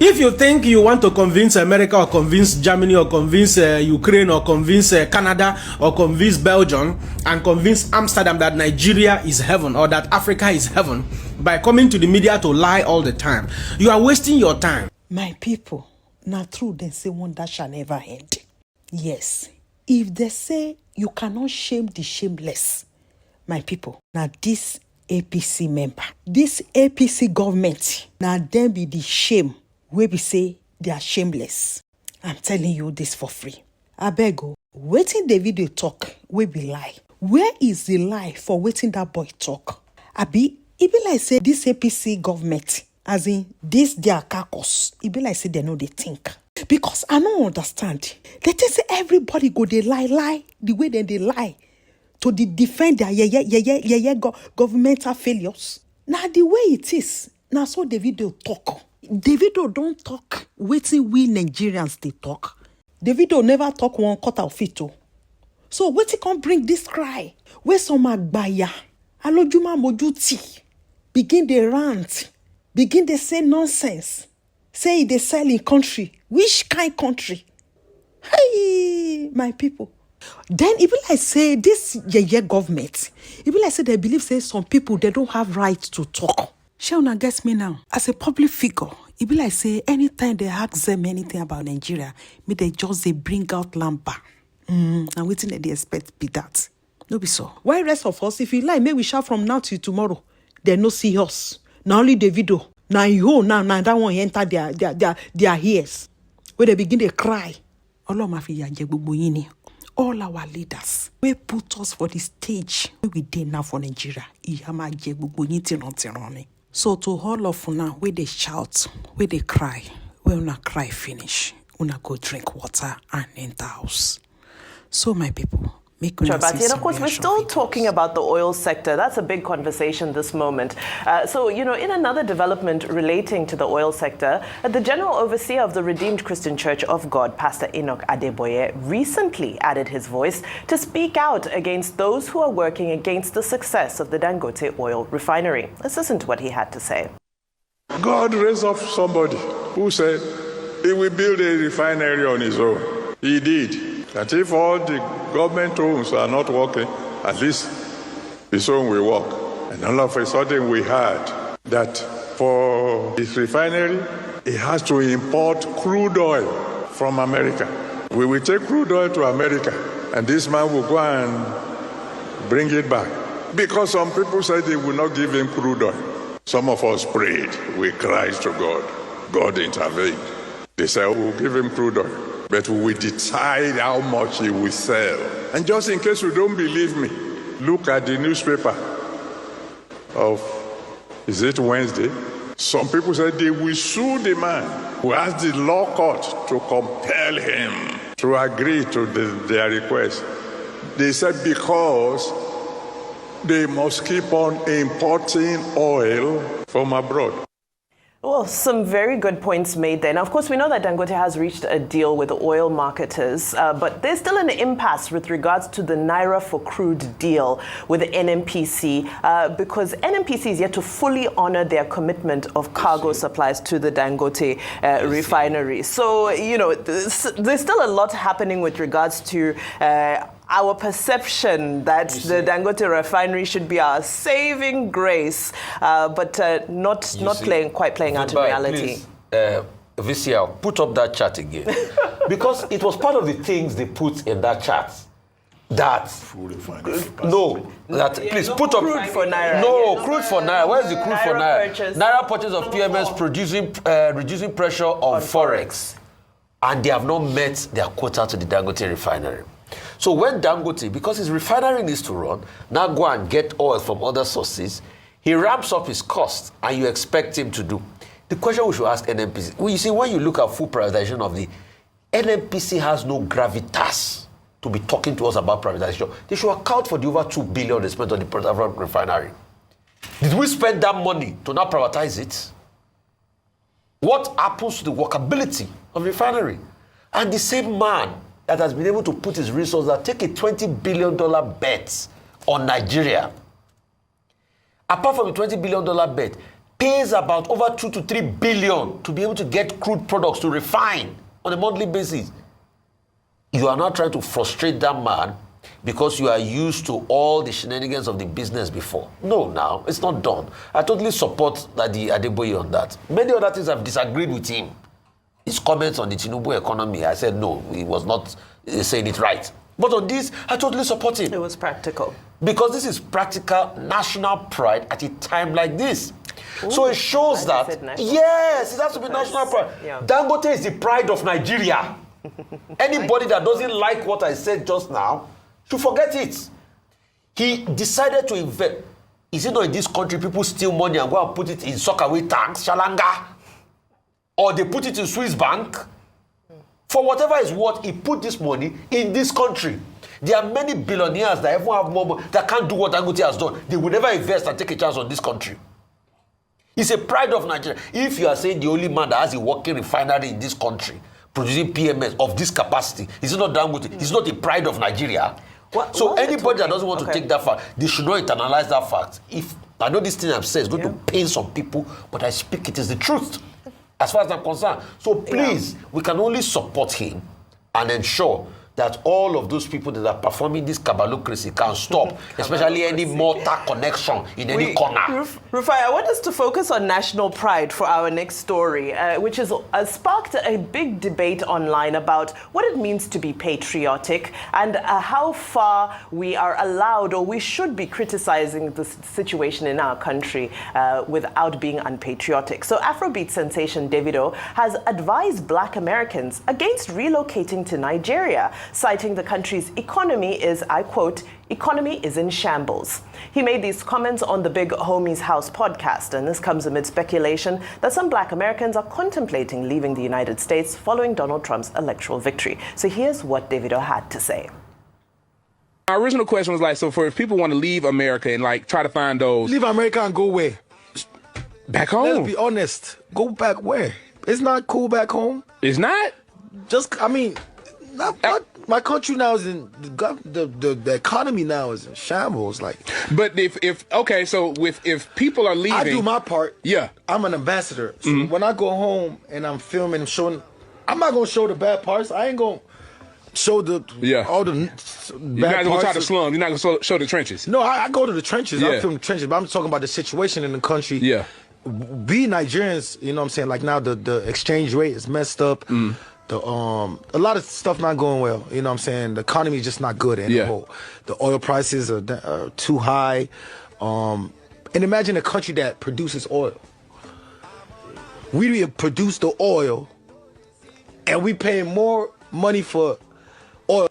If you think you want to convince America or convince Germany or convince Ukraine or convince Canada or convince Belgium and convince Amsterdam that Nigeria is heaven or that Africa is heaven by coming to the media to lie all the time, you are wasting your time. My people, now true they say one that shall never end. Yes, if they say you cannot shame the shameless, my people, now this APC member, this APC government, now them be the shame. We be say they are shameless. I'm telling you this for free. I beg you, waiting Davido talk, we be lie. Where is the lie for waiting that boy talk? Abi, it be like say this APC government, as in this their caucus, it be like say they know they think. Because I don't understand. They just say everybody go they lie, the way they lie to defend their governmental failures. Now the way it is, now so Davido talk. Davido don't talk waiting we Nigerians they talk. Davido never talk one quarter of it. So waiting can bring this cry. Where some agbaya, alojuma mojuti, begin the rant, begin they say nonsense. Say they sell in country. Which kind country? Hey, my people. Then it be like say this government, it be like say they believe say some people they don't have right to talk. Sheona gets me now. As a public figure, it be like say anytime they ask them anything about Nigeria, me they just they bring out lamba. And waiting that they expect be that. No be so. Why rest of us, if you like, may we shout from now till tomorrow. They no see us. Now only Davido. Now you now that one enter their ears. Where they begin to cry. All our leaders, we put us for the stage where we did now for Nigeria. So to all of now, where they shout, where they cry, where una cry finish, una go drink water and enter house. So my people, make una see and of course, we're still talking about the oil sector. That's a big conversation this moment. So, in another development relating to the oil sector, the General Overseer of the Redeemed Christian Church of God, Pastor Enoch Adeboye, recently added his voice to speak out against those who are working against the success of the Dangote oil refinery. Let's listen to what he had to say. God raised up somebody who said he will build a refinery on his own. He did. That if all the government homes are not working, at least his own will work. And all of a sudden we heard that for his refinery, he has to import crude oil from America. We will take crude oil to America, and this man will go and bring it back. Because some people said they will not give him crude oil. Some of us prayed, we cried to God. God intervened. They said, we'll give him crude oil, but we will decide how much he will sell. And just in case you don't believe me, look at the newspaper of, is it Wednesday? Some people said they will sue the man who has the law court to compel him to agree to their request. They said because they must keep on importing oil from abroad. Well, some very good points made there. Now, of course, we know that Dangote has reached a deal with the oil marketers, but there's still an impasse with regards to the Naira for crude deal with the NNPC, because NNPC is yet to fully honor their commitment of cargo supplies to the Dangote refinery. So, there's still a lot happening with regards to our perception that the Dangote refinery should be our saving grace, but not playing out in reality. Please, VCL, put up that chart again. Because it was part of the things they put in that chart. That please put up crude for Naira. No, crude for Naira. Where's the crude for Naira? Naira purchase of PMS reducing pressure on forex. And they have not met their quota to the Dangote refinery. So when Dangote, because his refinery needs to run, now go and get oil from other sources, he ramps up his costs, and you expect him to do. The question we should ask NNPC, well, you see, when you look at full privatization of the, NNPC has no gravitas to be talking to us about privatization. They should account for the over $2 billion they spent on the Port Harcourt refinery. Did we spend that money to not privatize it? What happens to the workability of the refinery? And the same man that has been able to put his resources that take a $20 billion bet on Nigeria. Apart from the $20 billion bet, pays about over 2 to 3 billion to be able to get crude products to refine on a monthly basis. You are not trying to frustrate that man because you are used to all the shenanigans of the business before. No, now, it's not done. I totally support the Adeboye on that. Many other things I've disagreed with him. His comments on the Tinubu economy, I said no, he was not saying it right. But on this, I totally support him. It was practical. Because this is practical national pride at a time like this. Ooh, so it shows that, yes, it has to be national pride. Yeah. Dangote is the pride of Nigeria. Anybody that doesn't like what I said just now should forget it. He decided to invest. Is it not in this country people steal money and go and put it in sockaway tanks, Shalanga? Or they put it in Swiss bank? For whatever is worth, he put this money in this country. There are many billionaires that even have more money that can't do what Dangote has done. They will never invest and take a chance on this country. It's a pride of Nigeria. If you are saying the only man that has a working refinery in this country producing PMS of this capacity, is it not Dangote? It's not a pride of Nigeria. So anybody that doesn't want to take that fact, they should not internalize that fact. If I know this thing I'm saying is going to pain some people, but I speak it is the truth, as far as I'm concerned. So please, we can only support him and ensure that all of those people that are performing this cabalocracy can stop, especially any mortar connection in any corner. Rufai, I want us to focus on national pride for our next story, which has sparked a big debate online about what it means to be patriotic and how far we are allowed or we should be criticizing the situation in our country without being unpatriotic. So Afrobeat sensation Davido has advised Black Americans against relocating to Nigeria, citing the country's economy is, I quote, "economy is in shambles." He made these comments on the Big Homie's House podcast, and this comes amid speculation that some Black Americans are contemplating leaving the United States following Donald Trump's electoral victory. So here's what Davido had to say. My original question was like, so for if people want to leave America and like try to find those... Leave America and go where? Back home. Let's be honest. Go back where? It's not cool back home. It's not? Just, I mean... my country now is in the economy now is in shambles. Like, but if people are leaving, I do my part. Yeah, I'm an ambassador. So when I go home and I'm filming and showing, I'm not gonna show the bad parts. I ain't gonna show all the bad You're not gonna try to slum. You're not gonna show the trenches. No, I go to the trenches. I film the trenches, but I'm talking about the situation in the country. Yeah, we Nigerians, you know what I'm saying? Like now the exchange rate is messed up. A lot of stuff not going well. You know what I'm saying? The economy is just not good anymore. The oil prices are too high. And imagine a country that produces oil. We produce the oil, and we pay more money for oil.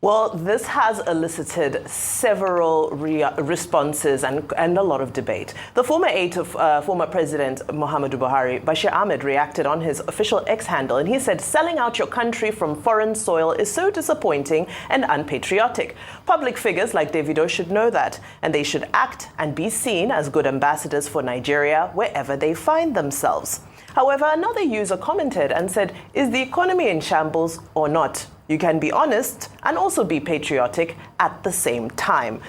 Well, this has elicited several responses and a lot of debate. The former aide of former President Muhammadu Buhari, Bashir Ahmed, reacted on his official X handle, and he said, "Selling out your country from foreign soil is so disappointing and unpatriotic. Public figures like Davido should know that, and they should act and be seen as good ambassadors for Nigeria wherever they find themselves." However, another user commented and said, "Is the economy in shambles or not? You can be honest and also be patriotic at the same time."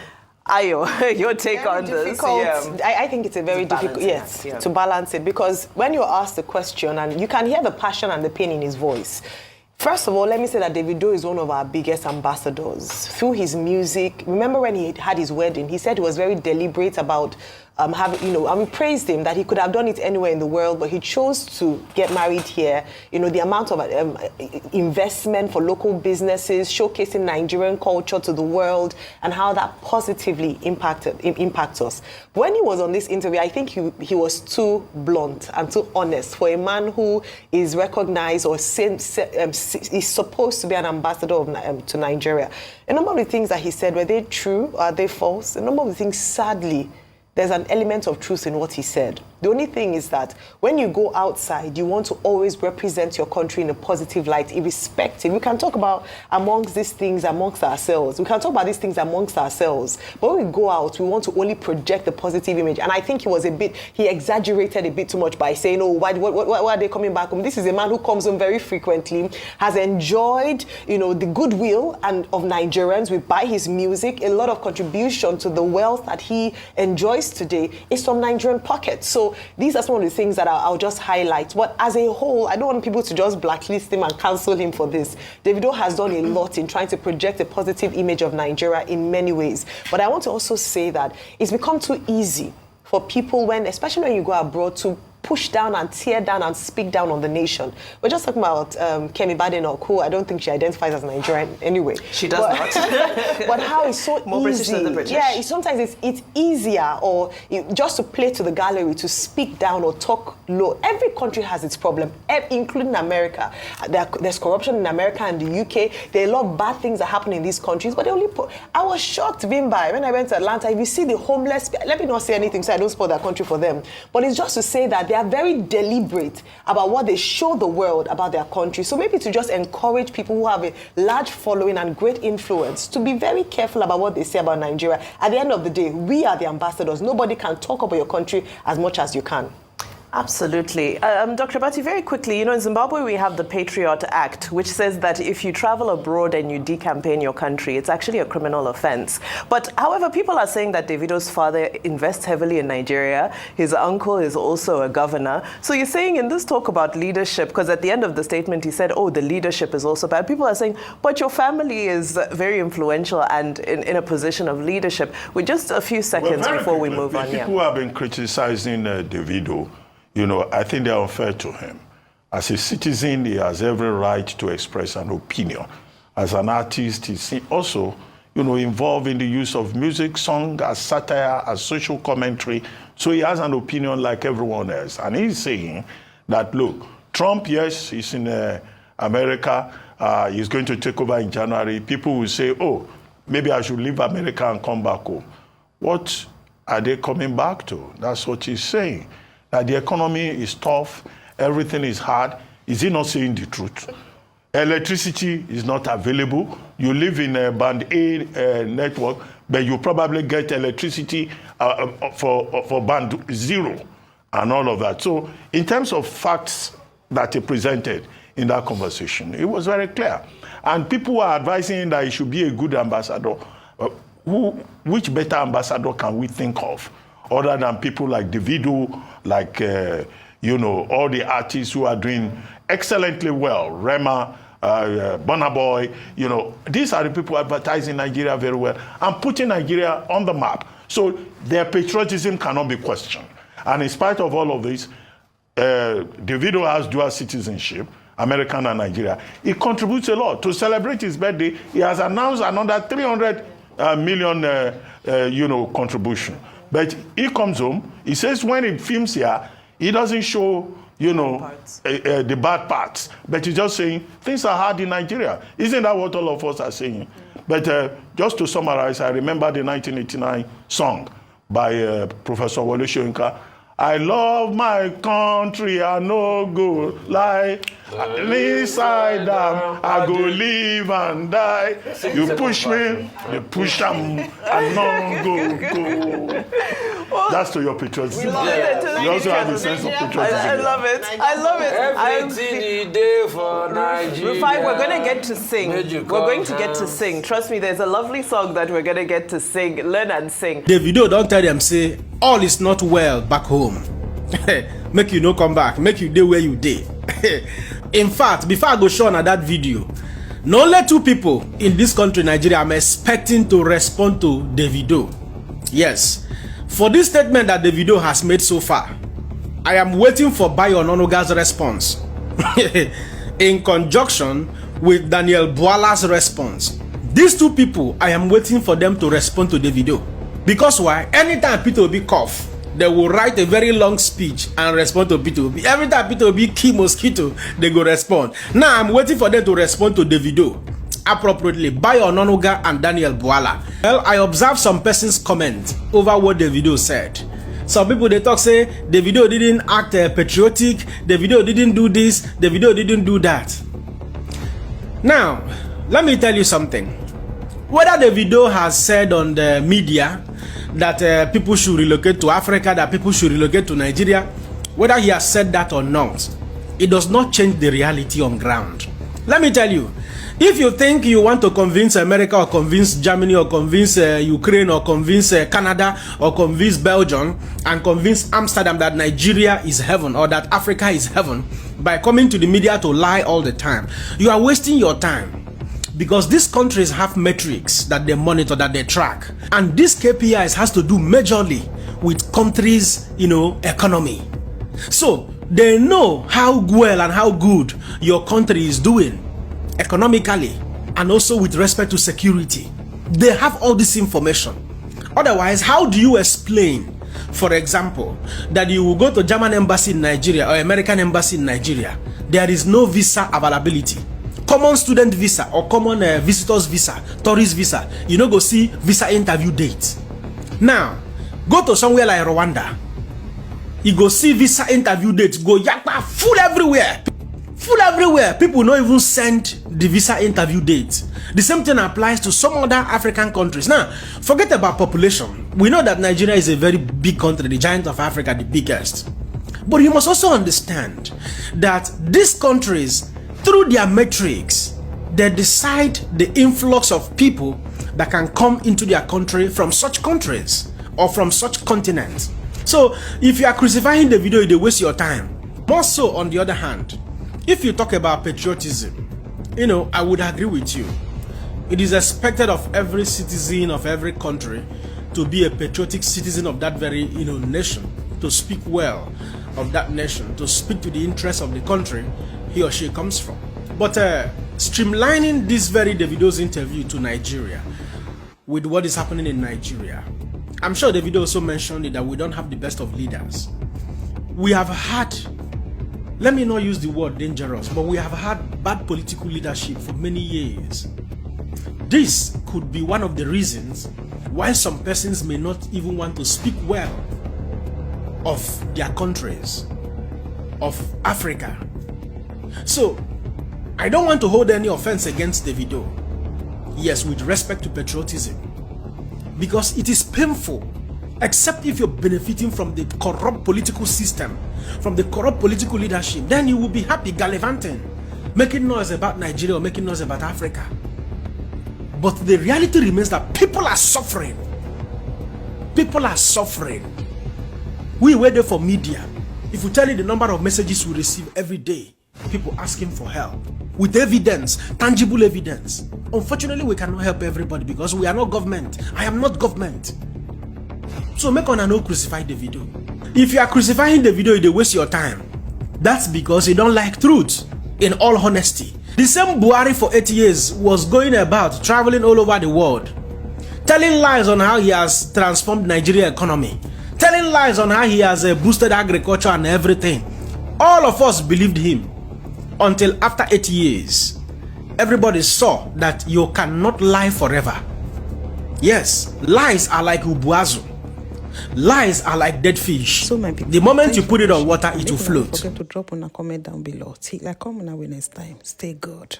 Ayo, your take on this? I think it's a very difficult, to balance it, because when you're asked the question and you can hear the passion and the pain in his voice. First of all, let me say that Davido is one of our biggest ambassadors. Through his music, remember when he had his wedding, he said he was very deliberate about praised him that he could have done it anywhere in the world, but he chose to get married here. You know, the amount of investment for local businesses, showcasing Nigerian culture to the world, and how that positively impacts us. When he was on this interview, I think he was too blunt and too honest for a man who is recognized or is supposed to be an ambassador to Nigeria. A number of the things that he said, were they true? Are they false? A number of the things, sadly, there's an element of truth in what he said. The only thing is that when you go outside, you want to always represent your country in a positive light, irrespective. We can talk about amongst these things amongst ourselves. We can talk about these things amongst ourselves. But when we go out, we want to only project the positive image. And I think he exaggerated a bit too much by saying, oh, why are they coming back home? This is a man who comes home very frequently, has enjoyed, the goodwill of Nigerians. We buy his music, a lot of contribution to the wealth that he enjoys voice today is from Nigerian pockets. So these are some of the things that I'll just highlight. But as a whole, I don't want people to just blacklist him and cancel him for this. Davido has done a lot in trying to project a positive image of Nigeria in many ways. But I want to also say that it's become too easy for people, especially when you go abroad, to push down and tear down and speak down on the nation. We're just talking about Kemi Badenoch, who I don't think she identifies as Nigerian anyway. She does not. But how it's so more easy. British than the British. Yeah, sometimes it's easier just to play to the gallery, to speak down or talk low. Every country has its problem, including America. There's corruption in America and the UK. There are a lot of bad things that happen in these countries, but they only I was shocked, Vimbai, when I went to Atlanta. If you see the homeless, let me not say anything so I don't spoil that country for them. But it's just to say that they are very deliberate about what they show the world about their country. So maybe to just encourage people who have a large following and great influence to be very careful about what they say about Nigeria. At the end of the day, we are the ambassadors. Nobody can talk about your country as much as you can. Absolutely. Dr. Bati, very quickly, in Zimbabwe we have the Patriot Act, which says that if you travel abroad and you decampaign your country, it's actually a criminal offense. But however, people are saying that Davido's father invests heavily in Nigeria. His uncle is also a governor. So you're saying in this talk about leadership, because at the end of the statement he said, oh, the leadership is also bad. People are saying, but your family is very influential and in a position of leadership. With just a few seconds before we move on. People have been criticizing Davido. I think they're unfair to him. As a citizen, he has every right to express an opinion. As an artist, he's also, involved in the use of music, song, as satire, as social commentary. So he has an opinion like everyone else. And he's saying that, look, Trump, yes, he's in America. He's going to take over in January. People will say, oh, maybe I should leave America and come back home. What are they coming back to? That's what he's saying. That the economy is tough, everything is hard. Is he not saying the truth? Electricity is not available. You live in a band A network, but you probably get electricity for band 0 and all of that. So in terms of facts that he presented in that conversation, it was very clear. And people were advising him that he should be a good ambassador. Which better ambassador can we think of other than people like Davido, like, all the artists who are doing excellently well, Rema, Burna Boy, these are the people advertising Nigeria very well and putting Nigeria on the map. So their patriotism cannot be questioned. And in spite of all of this, Davido has dual citizenship, American and Nigeria. He contributes a lot. To celebrate his birthday, he has announced another 300 million, contribution. But he comes home, he says when he films here, he doesn't show, the bad parts. But he's just saying, things are hard in Nigeria. Isn't that what all of us are saying? But just to summarize, I remember the 1989 song by Professor Wole Soyinka. I love my country, I no go lie. Inside them, I go live and die. You push me, you push them, I no go. That's to your patriotism. You also have a sense of patriotism. I love it. I love it. Everything you do for Nigeria. Rufai, we're going to get to sing. We're going to get to sing. Trust me, there's a lovely song that we're going to get to sing. Learn and sing. Davido, don't tell them, say, all is not well back home. Make you no come back. Make you dey where you dey. In fact, before I go show on that video, no only 2 people in this country, Nigeria, I'm expecting to respond to Davido. Yes. For this statement that Davido has made so far, I am waiting for Bayo Ononuga's response. In conjunction with Daniel Bwala's response. These 2 people, I am waiting for them to respond to Davido. Because why? Anytime Peter Obi cough, they will write a very long speech and respond to Peter Obi. Every time Peter Obi kill mosquito, they go respond. Now I'm waiting for them to respond to Davido appropriately. Bayo Ononuga and Daniel Bwala. Well, I observed some person's comment over what Davido said. Some people, they talk, say, Davido didn't act patriotic, Davido didn't do this, Davido didn't do that. Now, let me tell you something. Whether Davido has said on the media that people should relocate to Africa, that people should relocate to Nigeria, whether he has said that or not, it does not change the reality on ground. Let me tell you, If you think you want to convince America or convince Germany or convince Ukraine or convince Canada or convince Belgium and convince Amsterdam that Nigeria is heaven or that Africa is heaven by coming to the media to lie all the time, you are wasting your time. Because these countries have metrics that they monitor, that they track. And these KPIs has to do majorly with countries, economy. So they know how well and how good your country is doing economically and also with respect to security. They have all this information. Otherwise, how do you explain, for example, that you will go to German embassy in Nigeria or American embassy in Nigeria, there is no visa availability? Common student visa or common visitors visa, tourist visa, go see visa interview date. Now, go to somewhere like Rwanda, you go see visa interview date, go yakpa full everywhere. Full everywhere. People don't even send the visa interview date. The same thing applies to some other African countries. Now, forget about population. We know that Nigeria is a very big country, the giant of Africa, the biggest. But you must also understand that these countries, through their metrics, they decide the influx of people that can come into their country from such countries or from such continents. So, if you are crucifying Davido, they waste your time. More so, on the other hand, if you talk about patriotism, I would agree with you. It is expected of every citizen of every country to be a patriotic citizen of that very, nation, to speak well of that nation, to speak to the interests of the country he or she comes from. But streamlining this very Davido's interview to Nigeria with what is happening in Nigeria, I'm sure Davido also mentioned it, that we don't have the best of leaders. We have had, let me not use the word dangerous, but we have had bad political leadership for many years. This could be one of the reasons why some persons may not even want to speak well of their countries, of Africa. So, I don't want to hold any offense against Davido. Yes, with respect to patriotism. Because it is painful, except if you're benefiting from the corrupt political system, from the corrupt political leadership, then you will be happy gallivanting, making noise about Nigeria or making noise about Africa. But the reality remains that people are suffering. People are suffering. We wait there for media. If we tell you the number of messages we receive every day, people asking for help with evidence, tangible evidence. Unfortunately, we cannot help everybody because we are not government. I am not government. So make on no crucify Davido. If you are crucifying Davido, they waste your time. That's because you don't like truth, in all honesty. The same Buhari for 8 years was going about traveling all over the world, telling lies on how he has transformed Nigeria economy, telling lies on how he has boosted agriculture and everything. All of us believed him until after 8 years. Everybody saw that you cannot lie forever. Yes, lies are like ubuazu. Lies are like dead fish. So the moment you put it on water, it will float. Don't forget to drop on a comment down below. Like, come on next time. Stay good.